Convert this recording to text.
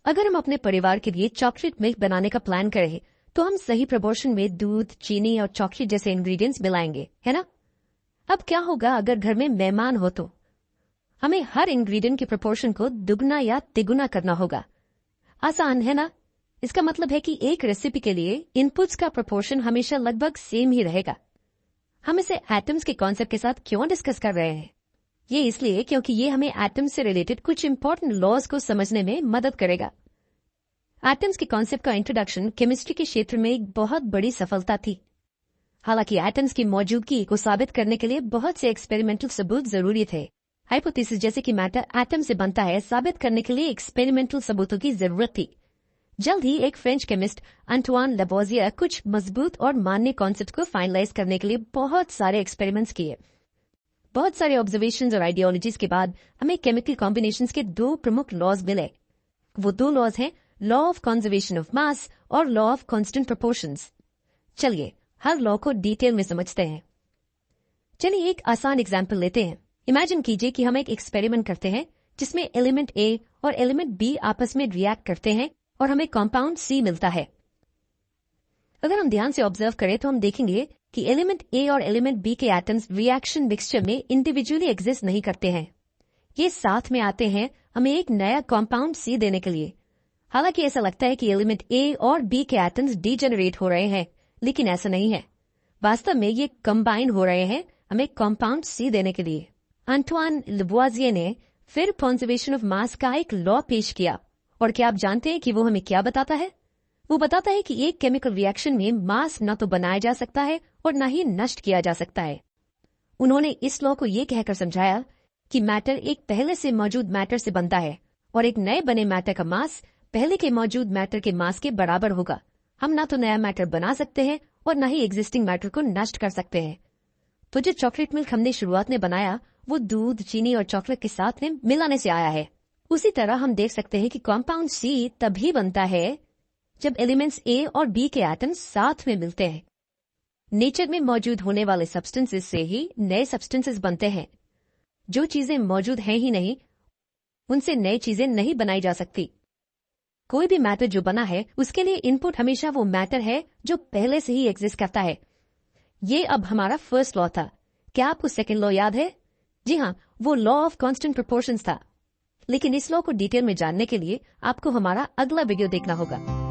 अगर हम अपने परिवार के लिए चॉकलेट मिल्क बनाने का प्लान करें तो हम सही प्रपोर्शन में दूध, चीनी और चॉकलेट जैसे इंग्रेडिएंट्स मिलाएंगे, है ना? अब क्या होगा अगर घर में मेहमान हो तो हमें हर इंग्रेडिएंट के प्रपोर्शन को दुगना या तिगुना करना होगा। आसान है ना? इसका मतलब है कि एक रेसिपी के लिए इनपुट्स का प्रपोर्शन हमेशा लगभग सेम ही रहेगा। हम इसे एटम्स के कॉन्सेप्ट के साथ क्यों डिस्कस कर रहे हैं? ये इसलिए क्योंकि ये हमें एटम्स से रिलेटेड कुछ इंपॉर्टेंट लॉज को समझने में मदद करेगा। एटम्स के कॉन्सेप्ट का इंट्रोडक्शन केमिस्ट्री के क्षेत्र में एक बहुत बड़ी सफलता थी। हालांकि एटम्स की मौजूदगी को साबित करने के लिए बहुत से एक्सपेरिमेंटल सबूत जरूरी थे। हाइपोथेसिस जैसे कि मैटर एटम से बनता है साबित करने के लिए एक्सपेरिमेंटल सबूतों की जरूरत थी। जल्द ही एक फ्रेंच केमिस्ट अंटवान लैवोइजियर कुछ मजबूत और मान्य कॉन्सेप्ट को फाइनलाइज करने के लिए बहुत सारे एक्सपेरिमेंट्स किए। बहुत सारे ऑब्जर्वेशंस और आइडियोलॉजीज के बाद हमें केमिकल कॉम्बिनेशंस के दो प्रमुख लॉज मिले। वो दो लॉज हैं law of conservation of mass और लॉ ऑफ कांस्टेंट प्रोपोर्शंस। चलिए हर लॉ को डिटेल में समझते हैं। चलिए एक आसान एग्जांपल लेते हैं। इमेजिन कीजिए कि हम एक एक्सपेरिमेंट करते हैं जिसमें एलिमेंट ए और एलिमेंट बी आपस में रिएक्ट करते हैं और हमें कंपाउंड सी मिलता है। अगर हम ध्यान से ऑब्जर्व करें तो हम देखेंगे कि एलिमेंट ए और एलिमेंट बी के एटम्स रिएक्शन मिक्सचर में इंडिविजुअली एग्जिस्ट नहीं करते हैं। ये साथ में आते हैं हमें एक नया कंपाउंड सी देने के लिए। हालांकि ऐसा लगता है कि एलिमेंट ए और बी के एटम्स डीजेनरेट हो रहे हैं, लेकिन ऐसा नहीं है। वास्तव में ये कंबाइन हो रहे हैं हमें कंपाउंड सी देने के लिए। अंटवान लैवोइजियर ने फिर कंजर्वेशन ऑफ मास का एक लॉ पेश किया, और क्या आप जानते हैं कि वो हमें क्या बताता है? वो बताता है कि एक केमिकल रिएक्शन में मास न तो बनाया जा सकता है और न ही नष्ट किया जा सकता है। उन्होंने इस लॉ को ये कहकर समझाया कि मैटर एक पहले से मौजूद मैटर से बनता है और एक नए बने मैटर का मास पहले के मौजूद मैटर के मास के बराबर होगा। हम ना तो नया मैटर बना सकते हैं और न ही एग्जिस्टिंग मैटर को नष्ट कर सकते हैं। तो जो चॉकलेट मिल्क हमने शुरुआत में बनाया वो दूध, चीनी और चॉकलेट के साथ में मिलाने से आया है। उसी तरह हम देख सकते हैं कि कंपाउंड सी तभी बनता है जब एलिमेंट्स ए और बी के एटम्स साथ में मिलते हैं। नेचर में मौजूद होने वाले सब्सटेंसेस से ही नए सब्सटेंसेस बनते हैं। जो चीजें मौजूद हैं ही नहीं, उनसे नई चीजें नहीं बनाई जा सकती। कोई भी मैटर जो बना है उसके लिए इनपुट हमेशा वो मैटर है जो पहले से ही एग्जिस्ट करता है। ये अब हमारा फर्स्ट लॉ था। क्या आपको सेकेंड लॉ याद है? जी हाँ, वो लॉ ऑफ कांस्टेंट प्रोपोर्शंस था। लेकिन इस लॉ को डिटेल में जानने के लिए आपको हमारा अगला वीडियो देखना होगा।